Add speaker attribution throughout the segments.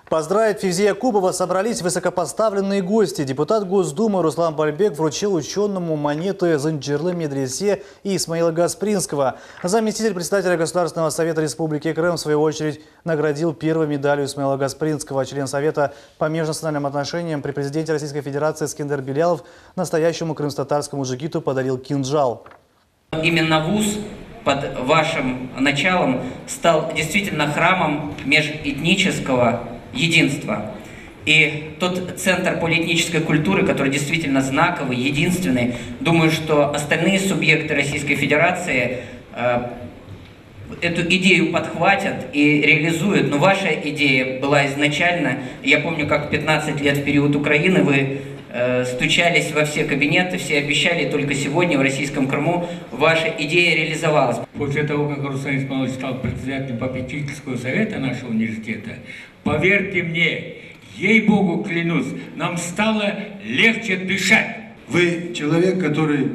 Speaker 1: Поздравить Февзия Кубова собрались высокопоставленные гости. Депутат Госдумы Руслан Бальбек вручил ученому монеты Зынджирлы Медресе и Исмаила Гаспринского. Заместитель председателя Государственного совета Республики Крым, в свою очередь, наградил первой медалью Исмаила Гаспринского. Член Совета по межнациональным отношениям при президенте Российской Федерации Скандер Белялов настоящему крымско-татарскому джигиту подарил кинжал.
Speaker 2: Именно вуз под вашим началом стал действительно храмом межэтнического единства. И тот центр полиэтнической культуры, который действительно знаковый, единственный, думаю, что остальные субъекты Российской Федерации эту идею подхватят и реализуют. Но ваша идея была изначально, я помню, как в 15 лет в период Украины вы стучались во все кабинеты, все обещали, только сегодня в Российском Крыму ваша идея реализовалась.
Speaker 3: После того, как Руслан Исмаилович стал председателем попечительского совета нашего университета, поверьте мне, ей-богу клянусь, нам стало легче дышать.
Speaker 4: Вы человек, который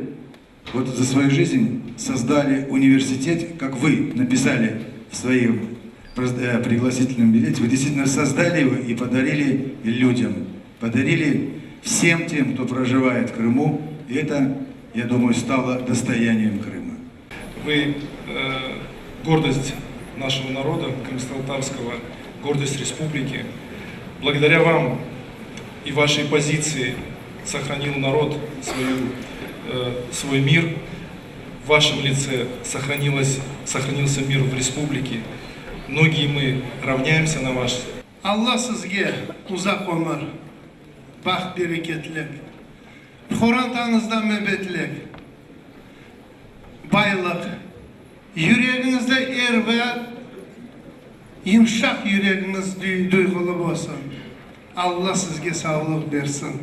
Speaker 4: вот за свою жизнь создали университет, как вы написали в своем пригласительном билете, вы действительно создали его и подарили людям, подарили всем тем, кто проживает в Крыму, и это, я думаю, стало достоянием Крыма.
Speaker 5: Вы гордость нашего народа, крымско-татарского, гордость республики. Благодаря вам и вашей позиции сохранил народ свой мир. В вашем лице сохранился мир в республике. Многие мы равняемся на ваш.
Speaker 6: Аллах сізге ұзақ өмір, бақ берекетлік, хорантаңызда мәбетлік, байлық, yüreğinizde ve yumuşak yüreğiniz duyğulu olsun. Allah sizge sağlık versin.